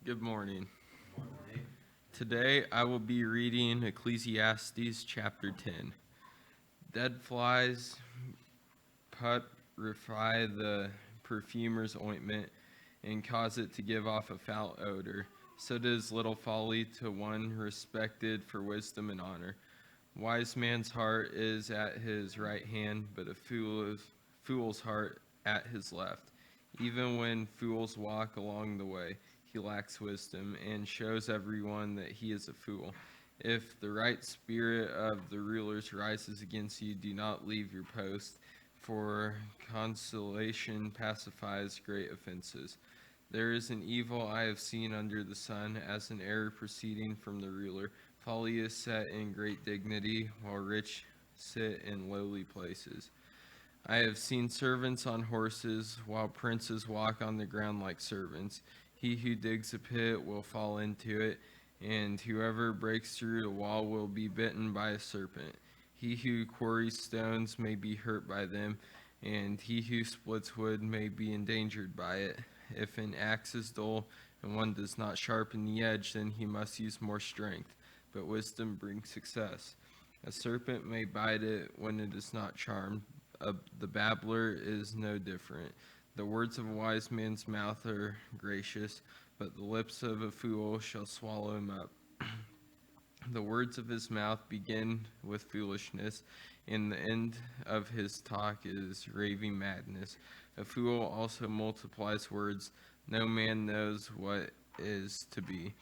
Good morning. Today I will be reading Ecclesiastes chapter 10. Dead flies putrefy the perfumer's ointment and cause it to give off a foul odor. So does little folly to one respected for wisdom and honor. Wise man's heart is at his right hand, but a fool's heart at his left. Even when fools walk along the way, he lacks wisdom and shows everyone that he is a fool. If the right spirit of the rulers rises against you, do not leave your post, for consolation pacifies great offenses. There is an evil I have seen under the sun, as an error proceeding from the ruler. Folly is set in great dignity, while rich sit in lowly places. I have seen servants on horses, while princes walk on the ground like servants. He who digs a pit will fall into it, and whoever breaks through the wall will be bitten by a serpent. He who quarries stones may be hurt by them, and he who splits wood may be endangered by it. If an axe is dull and one does not sharpen the edge, then he must use more strength, but wisdom brings success. A serpent may bite it when it is not charmed. The babbler is no different. The words of a wise man's mouth are gracious, but the lips of a fool shall swallow him up. The words of his mouth begin with foolishness, and the end of his talk is raving madness. A fool also multiplies words. No man knows what is to be.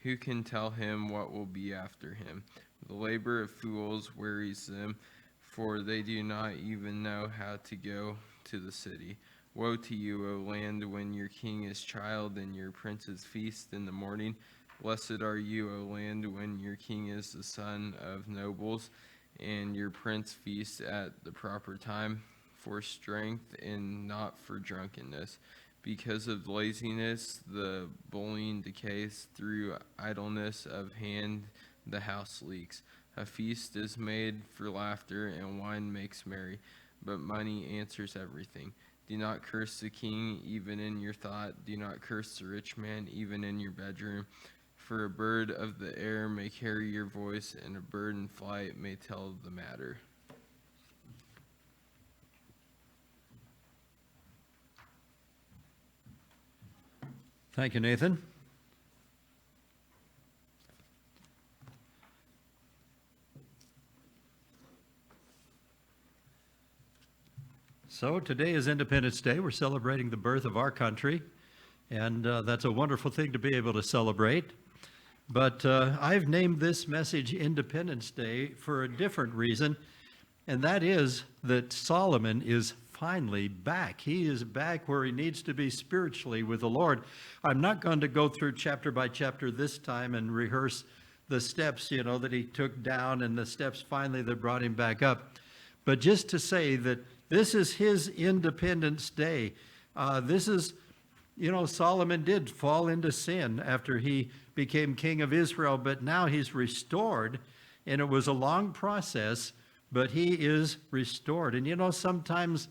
Who can tell him what will be after him? The labor of fools wearies them, for they do not even know how to go to the city. Woe to you, O land, when your king is child and your princes feast in the morning. Blessed are you, O land, when your king is the son of nobles and your prince feasts at the proper time, for strength and not for drunkenness. Because of laziness, the bullion decays. Through idleness of hand, the house leaks. A feast is made for laughter, and wine makes merry, but money answers everything. Do not curse the king, even in your thought. Do not curse the rich man, even in your bedroom. For a bird of the air may carry your voice, and a bird in flight may tell the matter. Thank you, Nathan. So today is Independence Day. We're celebrating the birth of our country, and that's a wonderful thing to be able to celebrate. But I've named this message Independence Day for a different reason, and that is that Solomon is finally back. He is back where he needs to be spiritually with the Lord. I'm not going to go through chapter by chapter this time and rehearse the steps, that he took down and the steps finally that brought him back up. But just to say that this is his Independence Day. This is, Solomon did fall into sin after he became king of Israel, but now he's restored, and it was a long process, but he is restored. And sometimes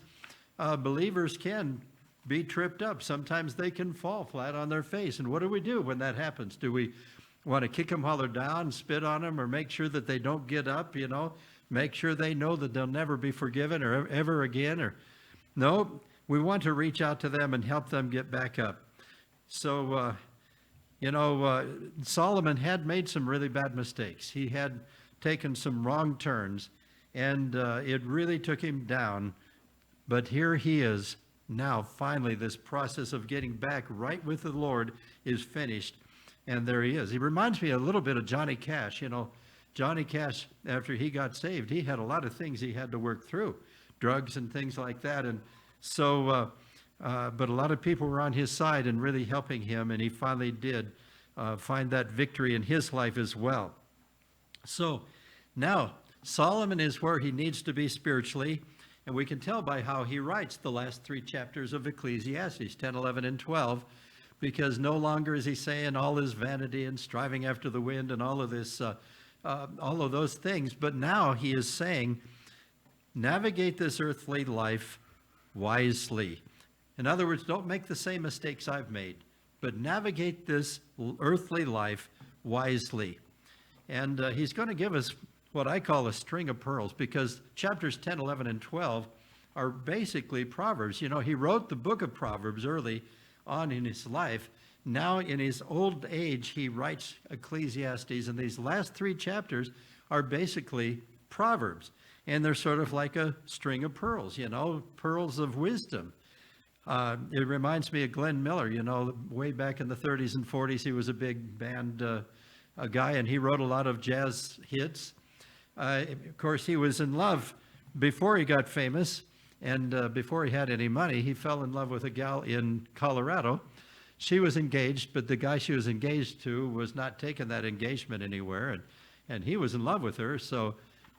believers can be tripped up. Sometimes they can fall flat on their face. And what do we do when that happens? Do we want to kick them while they're down, spit on them, or make sure that they don't get up, make sure they know that they'll never be forgiven or ever again? No, we want to reach out to them and help them get back up. So, Solomon had made some really bad mistakes. He had taken some wrong turns, and it really took him down. But here he is now. Finally, this process of getting back right with the Lord is finished, and there he is. He reminds me a little bit of Johnny Cash. Johnny Cash, after he got saved, he had a lot of things he had to work through, drugs and things like that. And so, but a lot of people were on his side and really helping him, and he finally did find that victory in his life as well. So now, Solomon is where he needs to be spiritually, and we can tell by how he writes the last three chapters of Ecclesiastes, 10, 11, and 12, because no longer is he saying all his vanity and striving after the wind and all of this, all of those things, but now he is saying, navigate this earthly life wisely. In other words, don't make the same mistakes I've made, but navigate this earthly life wisely. And he's going to give us what I call a string of pearls, because chapters 10, 11, and 12 are basically Proverbs. You know, he wrote the book of Proverbs early on in his life. Now in his old age, he writes Ecclesiastes, and these last 3 chapters are basically Proverbs. And they're sort of like a string of pearls, you know, pearls of wisdom. It reminds me of Glenn Miller, you know, way back in the 30s and 40s, he was a big band guy, and he wrote a lot of jazz hits. Of course, he was in love before he got famous, and before he had any money. He fell in love with a gal in Colorado. She was engaged, but the guy she was engaged to was not taking that engagement anywhere, and he was in love with her, so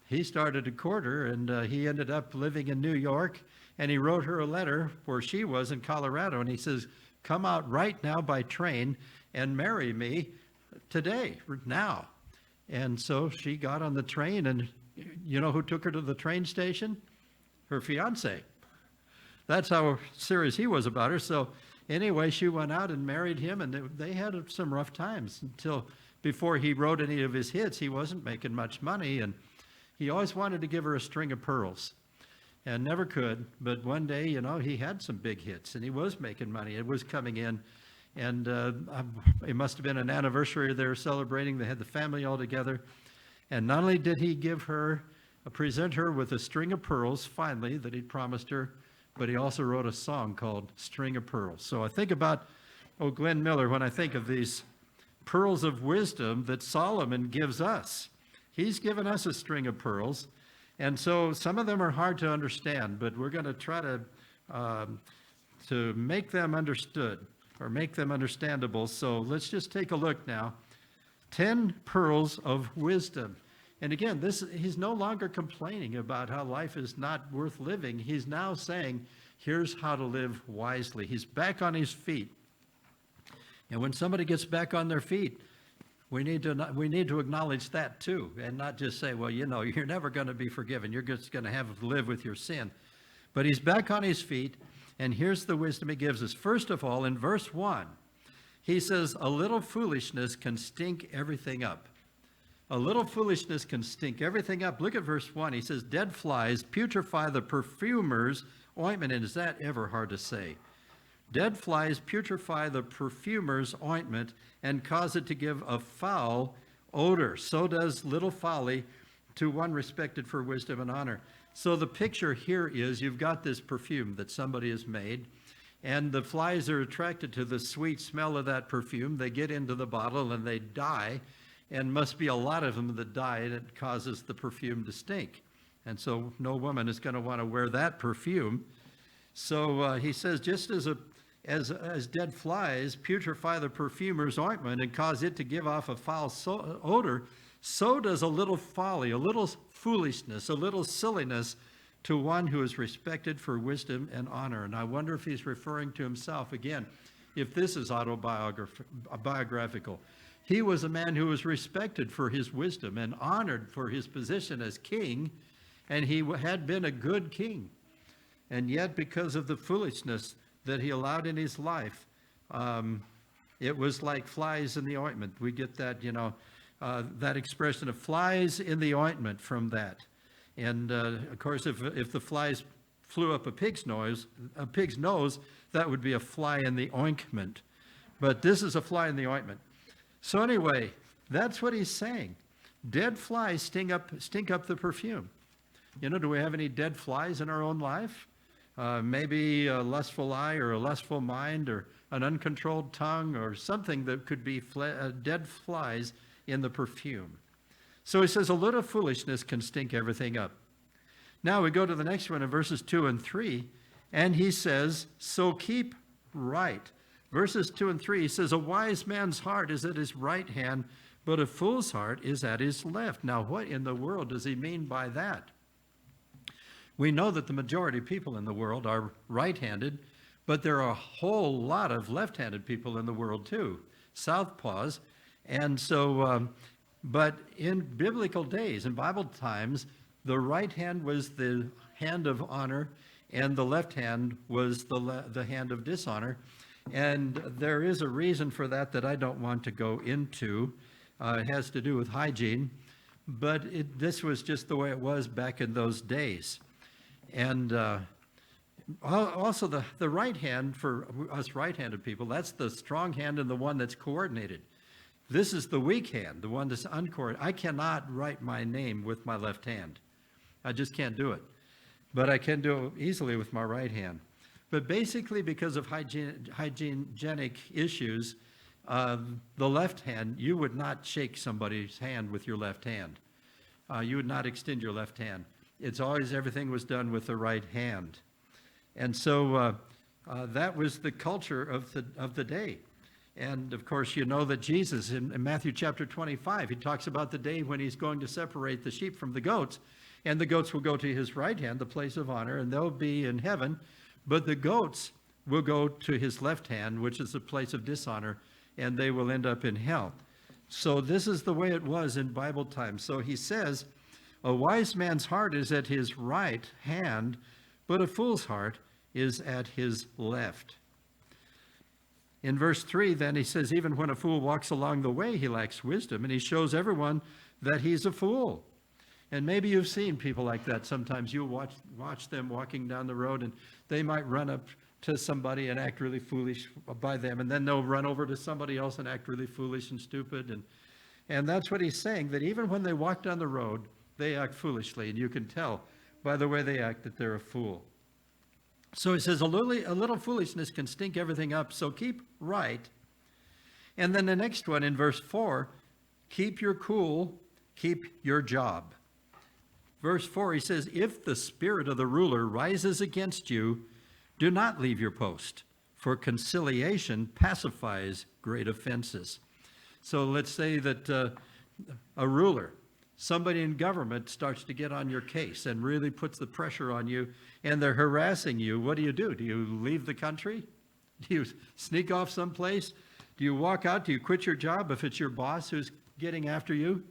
he started to court her, and he ended up living in New York, and he wrote her a letter where she was in Colorado, and he says, come out right now by train and marry me today, now. And so she got on the train, and you know who took her to the train station? Her fiance. That's how serious he was about her. So anyway, she went out and married him, and they had some rough times until before he wrote any of his hits. He wasn't making much money, and he always wanted to give her a string of pearls and never could. But one day, you know, he had some big hits, and he was making money. It was coming in, and it must have been an anniversary they were celebrating. They had the family all together, and not only did he give her, present her with a string of pearls, finally, that he'd promised her, but he also wrote a song called String of Pearls. So I think about, Glenn Miller, when I think of these pearls of wisdom that Solomon gives us. He's given us a string of pearls, and so some of them are hard to understand, but we're going to try to make them understood, or make them understandable. So let's just take a look now. 10 pearls of wisdom. And again, he's no longer complaining about how life is not worth living. He's now saying, here's how to live wisely. He's back on his feet. And when somebody gets back on their feet, we need to acknowledge that too, and not just say, well, you know, you're never going to be forgiven. You're just going to have to live with your sin. But he's back on his feet, and here's the wisdom he gives us. First of all, in verse 1, he says, a little foolishness can stink everything up. A little foolishness can stink everything up. Look at verse 1. He says, dead flies putrefy the perfumer's ointment. And is that ever hard to say? Dead flies putrefy the perfumer's ointment and cause it to give a foul odor. So does little folly to one respected for wisdom and honor. So the picture here is you've got this perfume that somebody has made, and the flies are attracted to the sweet smell of that perfume. They get into the bottle and they die, and must be a lot of them that die, and it causes the perfume to stink. And so no woman is going to want to wear that perfume. So he says, just as dead flies putrefy the perfumer's ointment and cause it to give off a foul odor, so does a little folly, a little foolishness, a little silliness to one who is respected for wisdom and honor. And I wonder if he's referring to himself again, if this is autobiographical. He was a man who was respected for his wisdom and honored for his position as king, and he had been a good king. And yet, because of the foolishness that he allowed in his life, it was like flies in the ointment. We get that, you know, that expression of flies in the ointment from that. And of course, if the flies flew up a pig's nose, that would be a fly in the ointment. But this is a fly in the ointment. So anyway, that's what he's saying. Dead flies stink up the perfume. You know, do we have any dead flies in our own life? Maybe a lustful eye, or a lustful mind, or an uncontrolled tongue, or something that could be dead flies in the perfume. So he says, a little foolishness can stink everything up. Now we go to the next one in verses 2 and 3, and he says, so keep right. Verses 2 and 3, he says, a wise man's heart is at his right hand, but a fool's heart is at his left. Now, what in the world does he mean by that? We know that the majority of people in the world are right-handed, but there are a whole lot of left-handed people in the world too, southpaws. And so, but in biblical days, in Bible times, the right hand was the hand of honor, and the left hand was the hand of dishonor. And there is a reason for that that I don't want to go into. It has to do with hygiene, but this was just the way it was back in those days. And also the right hand, for us right-handed people, that's the strong hand and the one that's coordinated. This is the weak hand, the one that's uncoordinated. I cannot write my name with my left hand. I just can't do it. But I can do it easily with my right hand. But basically, because of hygienic issues, the left hand, you would not shake somebody's hand with your left hand. You would not extend your left hand. It's always, everything was done with the right hand. And so that was the culture of the day. And of course, you know that Jesus, in Matthew chapter 25, he talks about the day when he's going to separate the sheep from the goats. And the goats will go to his right hand, the place of honor, and they'll be in heaven. But the goats will go to his left hand, which is the place of dishonor, and they will end up in hell. So this is the way it was in Bible times. So he says, a wise man's heart is at his right hand, but a fool's heart is at his left. In verse 3, then, he says, even when a fool walks along the way, he lacks wisdom, and he shows everyone that he's a fool. And maybe you've seen people like that. Sometimes you'll watch them walking down the road, and they might run up to somebody and act really foolish by them, and then they'll run over to somebody else and act really foolish and stupid. And that's what he's saying, that even when they walk down the road, they act foolishly, and you can tell by the way they act that they're a fool. So he says, a little foolishness can stink everything up, so keep right. And then the next one in verse 4, keep your cool, keep your job. Verse 4, he says, if the spirit of the ruler rises against you, do not leave your post, for conciliation pacifies great offenses. So let's say that a ruler, somebody in government, starts to get on your case and really puts the pressure on you, and they're harassing you. What do? Do you leave the country? Do you sneak off someplace? Do you walk out? Do you quit your job if it's your boss who's getting after you?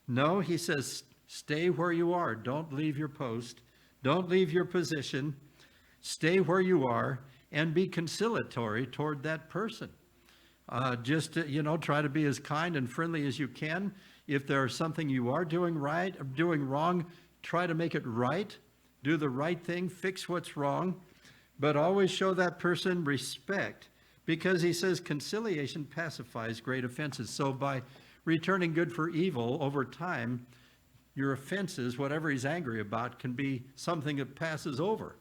No, he says, stay where you are. Don't leave your post. Don't leave your position. Stay where you are and be conciliatory toward that person. Try to be as kind and friendly as you can. If there's something you are doing right or doing wrong, try to make it right. Do the right thing, fix what's wrong, but always show that person respect, because he says conciliation pacifies great offenses. So by returning good for evil over time, your offenses, whatever he's angry about, can be something that passes over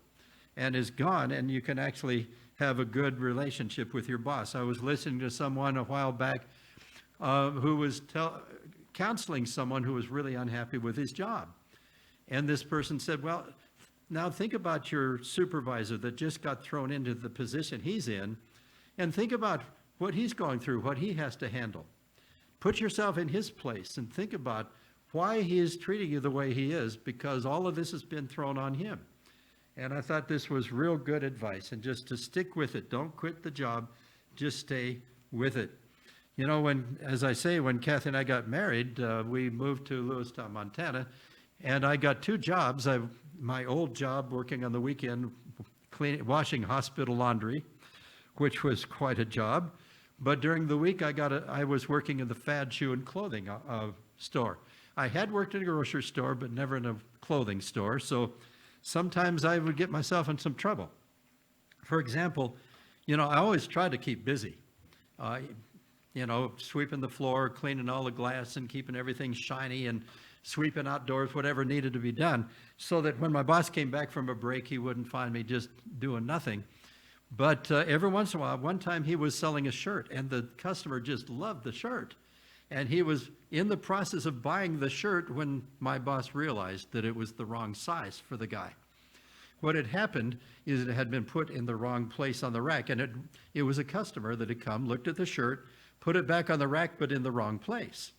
and is gone, and you can actually have a good relationship with your boss. I was listening to someone a while back who was counseling someone who was really unhappy with his job. And this person said, well, now think about your supervisor that just got thrown into the position he's in, and think about what he's going through, what he has to handle. Put yourself in his place and think about why he is treating you the way he is, because all of this has been thrown on him. And I thought this was real good advice, and just to stick with it. Don't quit the job, just stay with it. You know, as I say, when Kathy and I got married, we moved to Lewistown, Montana, and I got two jobs. My old job working on the weekend, washing hospital laundry, which was quite a job. But during the week, I was working in the fad shoe and clothing store. I had worked in a grocery store, but never in a clothing store. So sometimes I would get myself in some trouble. For example, I always tried to keep busy. Sweeping the floor, cleaning all the glass, and keeping everything shiny, and sweeping outdoors, whatever needed to be done, so that when my boss came back from a break, he wouldn't find me just doing nothing. But every once in a while, one time he was selling a shirt, and the customer just loved the shirt. And he was in the process of buying the shirt when my boss realized that it was the wrong size for the guy. What had happened is it had been put in the wrong place on the rack, and it was a customer that had come, looked at the shirt, put it back on the rack, but in the wrong place.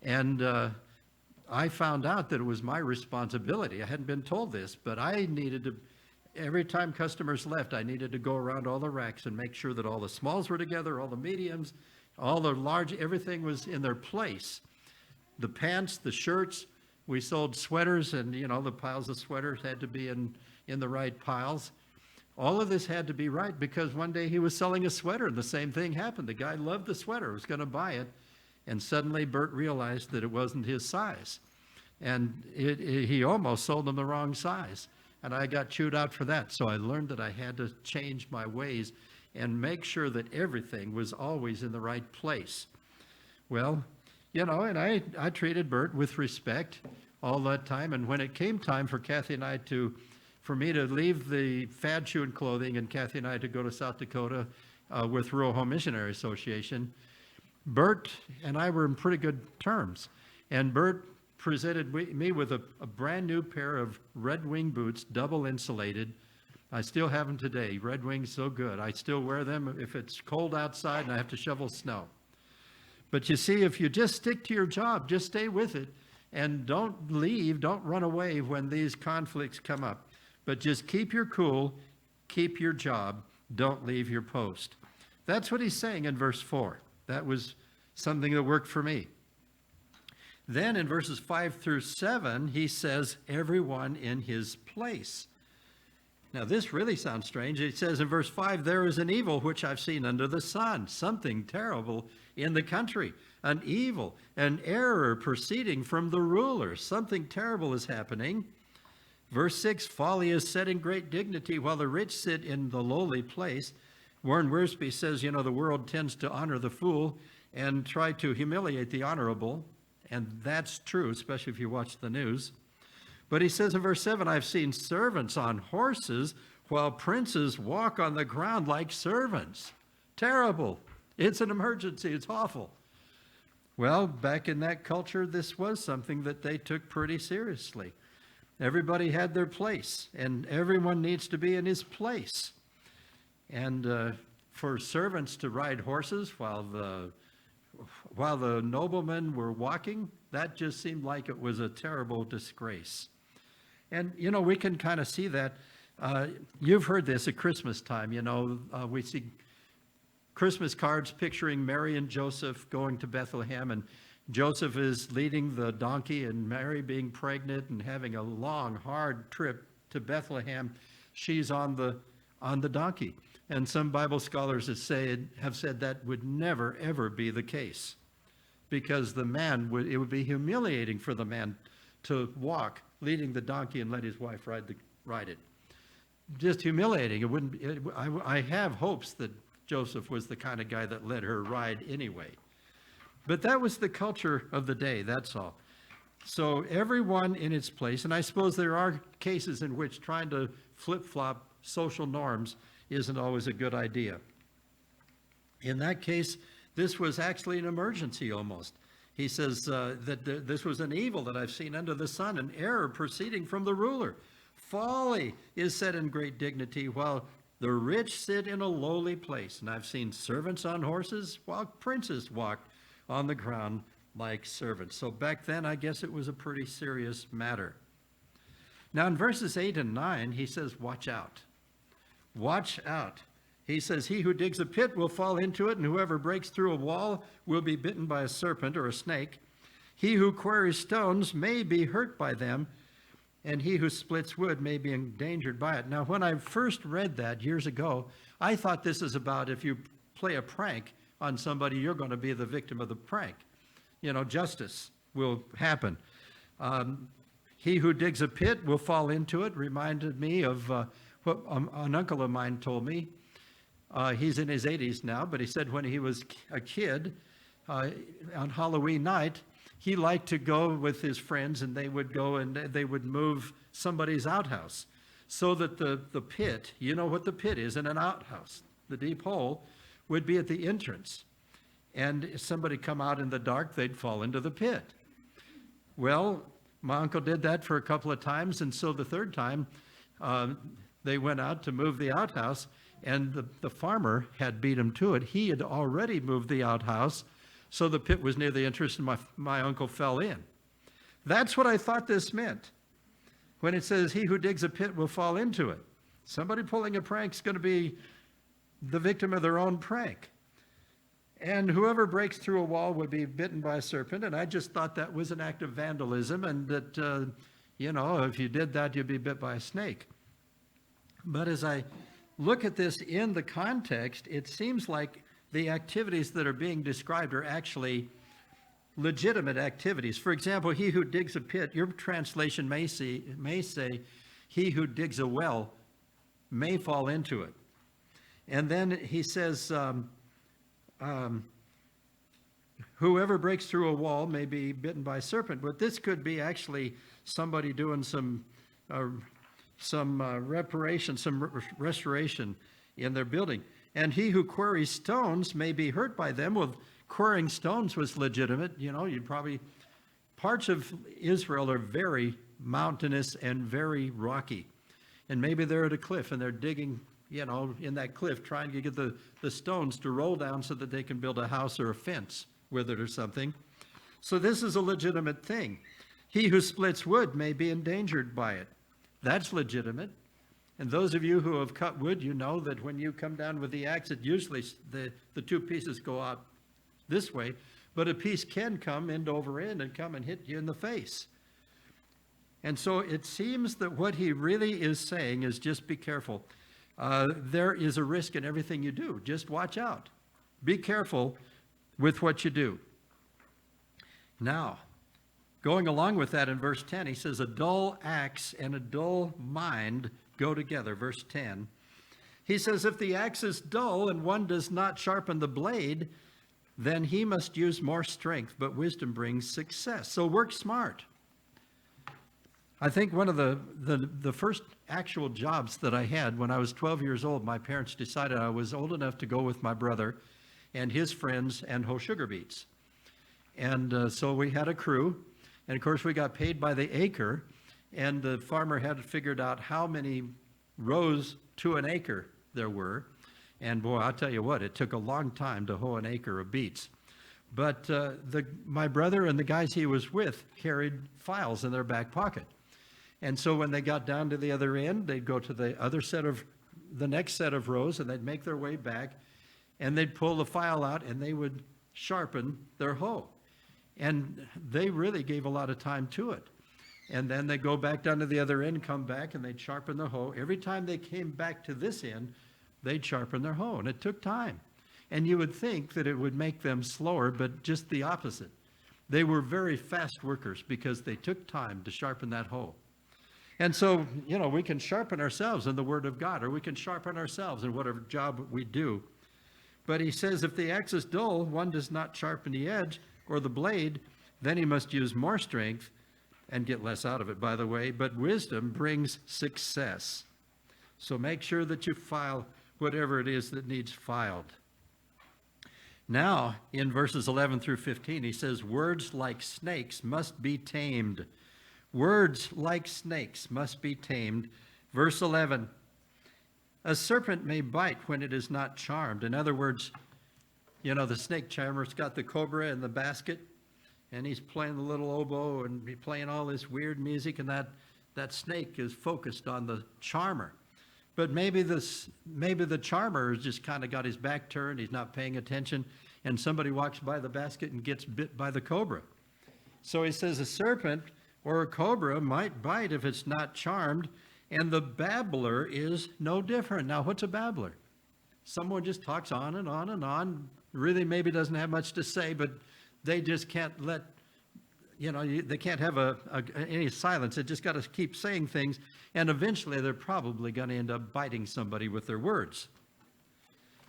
And I found out that it was my responsibility. I hadn't been told this, but I needed to, every time customers left, I needed to go around all the racks and make sure that all the smalls were together, all the mediums, all the large, everything was in their place. The pants, the shirts, we sold sweaters, and the piles of sweaters had to be in the right piles. All of this had to be right because one day he was selling a sweater and the same thing happened. The guy loved the sweater, was going to buy it, and suddenly Bert realized that it wasn't his size. And he almost sold him the wrong size. And I got chewed out for that. So I learned that I had to change my ways and make sure that everything was always in the right place. Well, and I treated Bert with respect all that time. And when it came time for Kathy and I for me to leave the fad shoe clothing and Kathy and I to go to South Dakota with Rural Home Missionary Association, Bert and I were in pretty good terms. And Bert presented me with a brand new pair of Red Wing boots, double insulated. I still have them today. Red Wing's so good. I still wear them if it's cold outside and I have to shovel snow. But you see, if you just stick to your job, just stay with it, and don't leave, don't run away when these conflicts come up. But just keep your cool, keep your job, don't leave your post. That's what he's saying in verse 4. That was something that worked for me. Then in verses 5 through 7, he says, everyone in his place. Now this really sounds strange. It says in verse 5, there is an evil which I've seen under the sun, something terrible in the country, an evil, an error proceeding from the ruler. Something terrible is happening. Verse 6, folly is set in great dignity while the rich sit in the lowly place. Warren Wiersbe says, the world tends to honor the fool and try to humiliate the honorable. And that's true, especially if you watch the news. But he says in verse 7, I've seen servants on horses while princes walk on the ground like servants. Terrible. It's an emergency. It's awful. Well, back in that culture, this was something that they took pretty seriously. Everybody had their place, and everyone needs to be in his place. And for servants to ride horses while the noblemen were walking, that just seemed like it was a terrible disgrace. And, we can kind of see that. You've heard this at Christmas time, we see Christmas cards picturing Mary and Joseph going to Bethlehem, and Joseph is leading the donkey and Mary being pregnant and having a long, hard trip to Bethlehem. She's on the donkey. And some Bible scholars have said that would never, ever be the case, because it would be humiliating for the man to walk leading the donkey and let his wife ride it. Just humiliating. It wouldn't. I have hopes that Joseph was the kind of guy that let her ride anyway. But that was the culture of the day, that's all. So everyone in its place, and I suppose there are cases in which trying to flip-flop social norms isn't always a good idea. In that case, this was actually an emergency almost. He says that this was an evil that I've seen under the sun, an error proceeding from the ruler. Folly is set in great dignity while the rich sit in a lowly place. And I've seen servants on horses while princes walked on the ground like servants. So back then, I guess it was a pretty serious matter. Now in verses 8 and 9, he says, watch out. Watch out. He says, he who digs a pit will fall into it, and whoever breaks through a wall will be bitten by a serpent or a snake. He who quarries stones may be hurt by them, and he who splits wood may be endangered by it. Now, when I first read that years ago, I thought this is about if you play a prank on somebody, you're going to be the victim of the prank. Justice will happen. He who digs a pit will fall into it. Reminded me of what an uncle of mine told me. He's in his 80s now, but he said when he was a kid, on Halloween night, he liked to go with his friends, and they would go and they would move somebody's outhouse so that the pit, you know what the pit is in an outhouse, the deep hole, would be at the entrance. And if somebody come out in the dark, they'd fall into the pit. Well, my uncle did that for a couple of times, and so the third time, they went out to move the outhouse, and the farmer had beat him to it. He had already moved the outhouse, so the pit was near the entrance, and my uncle fell in. That's what I thought this meant when it says, he who digs a pit will fall into it. Somebody pulling a prank is going to be the victim of their own prank. And whoever breaks through a wall would be bitten by a serpent, and I just thought that was an act of vandalism, and that, if you did that, you'd be bit by a snake. But as I look at this in the context, it seems like the activities that are being described are actually legitimate activities. For example, he who digs a pit, your translation may say, he who digs a well may fall into it. And then he says, whoever breaks through a wall may be bitten by a serpent. But this could be actually somebody doing some restoration in their building. And he who quarries stones may be hurt by them. Well, quarrying stones was legitimate. You know, parts of Israel are very mountainous and very rocky. And maybe they're at a cliff and they're digging, you know, in that cliff, trying to get the stones to roll down so that they can build a house or a fence with it or something. So this is a legitimate thing. He who splits wood may be endangered by it. That's legitimate. And those of you who have cut wood, you know that when you come down with the axe, it usually the two pieces go out this way, but a piece can come end over end and come and hit you in the face. And so it seems that what he really is saying is just be careful. There is a risk in everything you do. Just watch out. Be careful with what you do. Now, going along with that in verse 10, he says, a dull axe and a dull mind go together. Verse 10. He says, if the axe is dull and one does not sharpen the blade, then he must use more strength, but wisdom brings success. So work smart. I think one of the first actual jobs that I had when I was 12 years old, my parents decided I was old enough to go with my brother and his friends and hoe sugar beets. And so we had a crew, and of course we got paid by the acre, and the farmer had figured out how many rows to an acre there were. And boy, I'll tell you what, it took a long time to hoe an acre of beets. But my brother and the guys he was with carried files in their back pocket. And so when they got down to the other end, they'd go to the next set of rows, and they'd make their way back, and they'd pull the file out, and they would sharpen their hoe. And they really gave a lot of time to it. And then they'd go back down to the other end, come back, and they'd sharpen the hoe. Every time they came back to this end, they'd sharpen their hoe, and it took time. And you would think that it would make them slower, but just the opposite. They were very fast workers because they took time to sharpen that hoe. And so, you know, we can sharpen ourselves in the Word of God, or we can sharpen ourselves in whatever job we do. But he says, if the axe is dull, one does not sharpen the edge or the blade, then he must use more strength and get less out of it, by the way. But wisdom brings success. So make sure that you file whatever it is that needs filed. Now, in verses 11 through 15, he says, words like snakes must be tamed. Words like snakes must be tamed. Verse 11, a serpent may bite when it is not charmed. In other words, you know, the snake charmer's got the cobra in the basket, and he's playing the little oboe, and he's playing all this weird music, and that snake is focused on the charmer. But maybe the charmer has just kind of got his back turned, he's not paying attention, and somebody walks by the basket and gets bit by the cobra. So he says a serpent or a cobra might bite if it's not charmed, and the babbler is no different. Now, what's a babbler? Someone just talks on and on and on, really maybe doesn't have much to say, but they just can't let, you know, they can't have any silence. They just got to keep saying things, and eventually they're probably going to end up biting somebody with their words.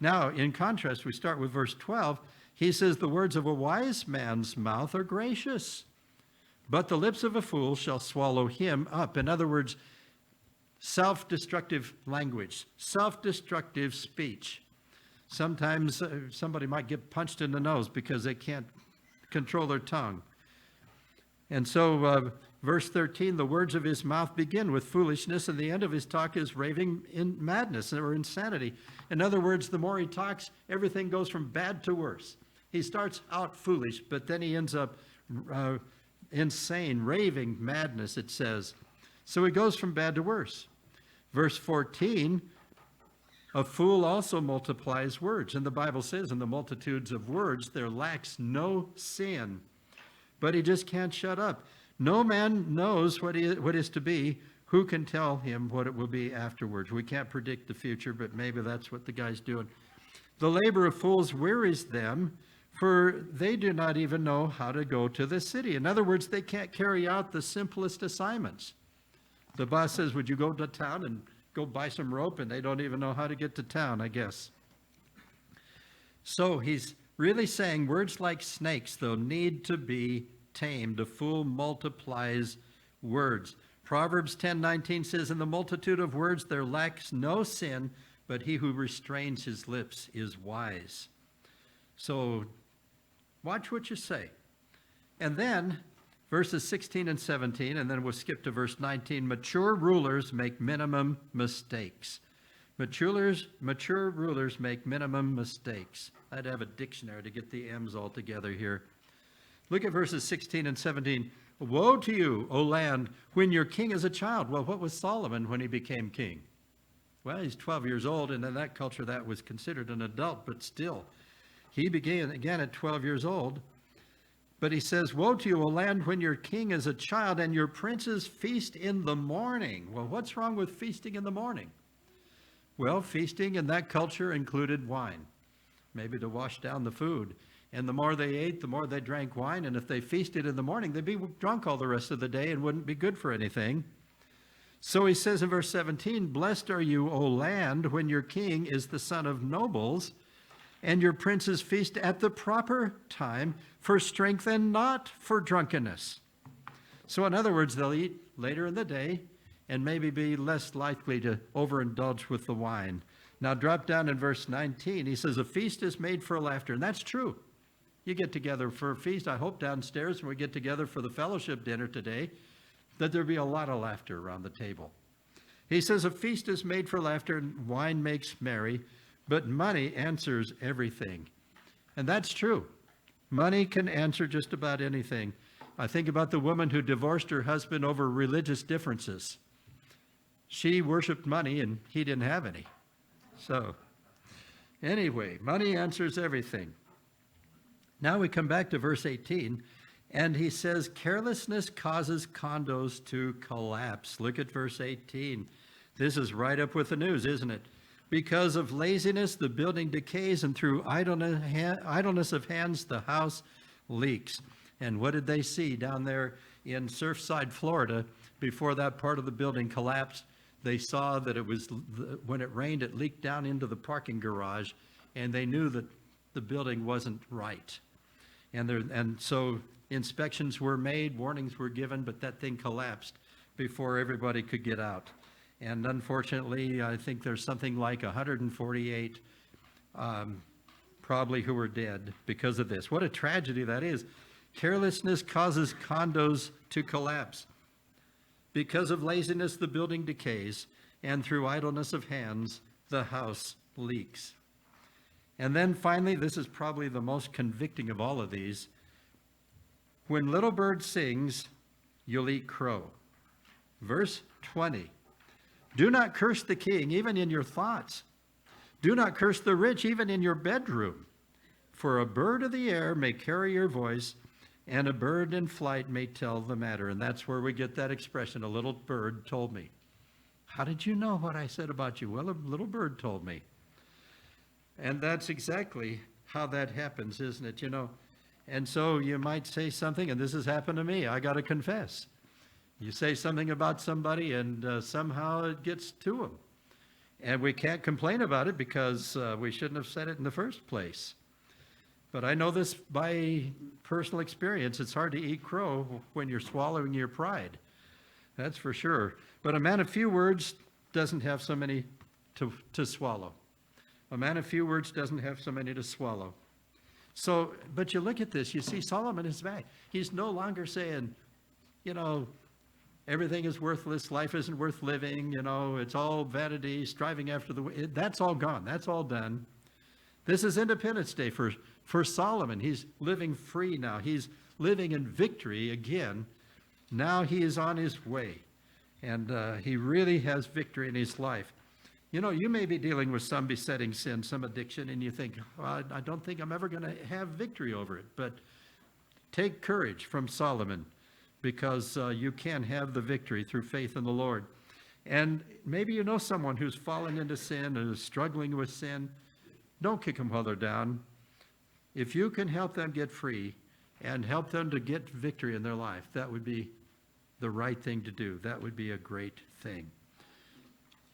Now, in contrast, we start with verse 12. He says, the words of a wise man's mouth are gracious, but the lips of a fool shall swallow him up. In other words, self-destructive language, self-destructive speech. Sometimes somebody might get punched in the nose because they can't control their tongue. And so verse 13, the words of his mouth begin with foolishness, and the end of his talk is raving in madness or insanity. In other words, the more he talks, everything goes from bad to worse. He starts out foolish, but then he ends up insane, raving madness, it says. So he goes from bad to worse. Verse 14, a fool also multiplies words. And the Bible says, in the multitudes of words, there lacks no sin. But he just can't shut up. No man knows what is to be. Who can tell him what it will be afterwards? We can't predict the future, but maybe that's what the guy's doing. The labor of fools wearies them, for they do not even know how to go to the city. In other words, they can't carry out the simplest assignments. The boss says, would you go to town and go buy some rope? And they don't even know how to get to town, I guess. So he's really saying words like snakes, though, need to be tamed. A fool multiplies words. Proverbs 10:19 says, in the multitude of words there lacks no sin, but he who restrains his lips is wise. So watch what you say. And then verses 16 and 17, and then we'll skip to verse 19. Mature rulers make minimum mistakes. Mature rulers make minimum mistakes. I'd have a dictionary to get the M's all together here. Look at verses 16 and 17. Woe to you, O land, when your king is a child. Well, what was Solomon when he became king? Well, he's 12 years old, and in that culture that was considered an adult, but still. He began again at 12 years old. But he says, woe to you, O land, when your king is a child, and your princes feast in the morning. Well, what's wrong with feasting in the morning? Well, feasting in that culture included wine, maybe to wash down the food. And the more they ate, the more they drank wine. And if they feasted in the morning, they'd be drunk all the rest of the day and wouldn't be good for anything. So he says in verse 17, blessed are you, O land, when your king is the son of nobles, and your princes feast at the proper time for strength and not for drunkenness. So in other words, they'll eat later in the day and maybe be less likely to overindulge with the wine. Now drop down in verse 19. He says, a feast is made for laughter. And that's true. You get together for a feast. I hope downstairs when we get together for the fellowship dinner today, that there'll be a lot of laughter around the table. He says, a feast is made for laughter and wine makes merry, but money answers everything. And that's true. Money can answer just about anything. I think about the woman who divorced her husband over religious differences. She worshiped money and he didn't have any. So anyway, money answers everything. Now we come back to verse 18, and he says, carelessness causes condos to collapse. Look at verse 18. This is right up with the news, isn't it? Because of laziness, the building decays, and through idleness of hands, the house leaks. And what did they see down there in Surfside, Florida, before that part of the building collapsed? They saw that it was, when it rained, it leaked down into the parking garage, and they knew that the building wasn't right. And so inspections were made, warnings were given, but that thing collapsed before everybody could get out. And unfortunately, I think there's something like 148 probably who were dead because of this. What a tragedy that is. Carelessness causes condos to collapse. Because of laziness, the building decays, and through idleness of hands, the house leaks. And then finally, this is probably the most convicting of all of these. When little bird sings, you'll eat crow. Verse 20. Do not curse the king, even in your thoughts. Do not curse the rich, even in your bedroom. For a bird of the air may carry your voice, and a bird in flight may tell the matter. And that's where we get that expression, a little bird told me. How did you know what I said about you? Well, a little bird told me. And that's exactly how that happens, isn't it? You know, and so you might say something, and this has happened to me. I got to confess. You say something about somebody, and somehow it gets to them. And we can't complain about it because we shouldn't have said it in the first place. But I know this by personal experience. It's hard to eat crow when you're swallowing your pride. That's for sure. But a man of few words doesn't have so many to swallow. A man of few words doesn't have so many to swallow. So, but you look at this, you see Solomon is back. He's no longer saying, you know, everything is worthless, life isn't worth living, you know, it's all vanity, striving after that's all gone, that's all done. This is Independence Day for Solomon. He's living free now. He's living in victory again. Now he is on his way, and he really has victory in his life. You know, you may be dealing with some besetting sin, some addiction, and you think, well, I don't think I'm ever going to have victory over it. But take courage from Solomon. because you can have the victory through faith in the Lord. And maybe you know someone who's fallen into sin and is struggling with sin. Don't kick them while they're down. If you can help them get free and help them to get victory in their life, that would be the right thing to do. That would be a great thing.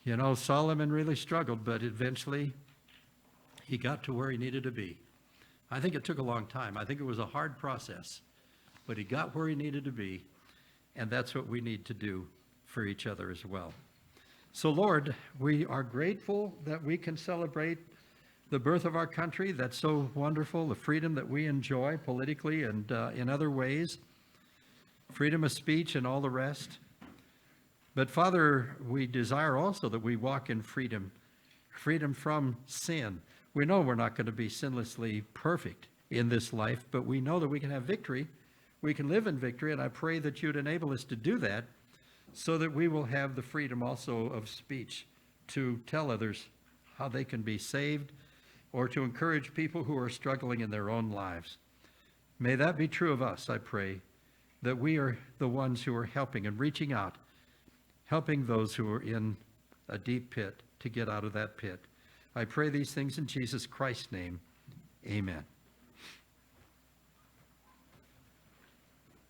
You know, Solomon really struggled, but eventually he got to where he needed to be. I think it took a long time. I think it was a hard process, but he got where he needed to be, and that's what we need to do for each other as well. So, Lord, we are grateful that we can celebrate the birth of our country. That's so wonderful, the freedom that we enjoy politically and in other ways, freedom of speech and all the rest. But, Father, we desire also that we walk in freedom, freedom from sin. We know we're not going to be sinlessly perfect in this life, but we know that we can have victory. We can live in victory, and I pray that you'd enable us to do that so that we will have the freedom also of speech to tell others how they can be saved or to encourage people who are struggling in their own lives. May that be true of us, I pray, that we are the ones who are helping and reaching out, helping those who are in a deep pit to get out of that pit. I pray these things in Jesus Christ's name. Amen.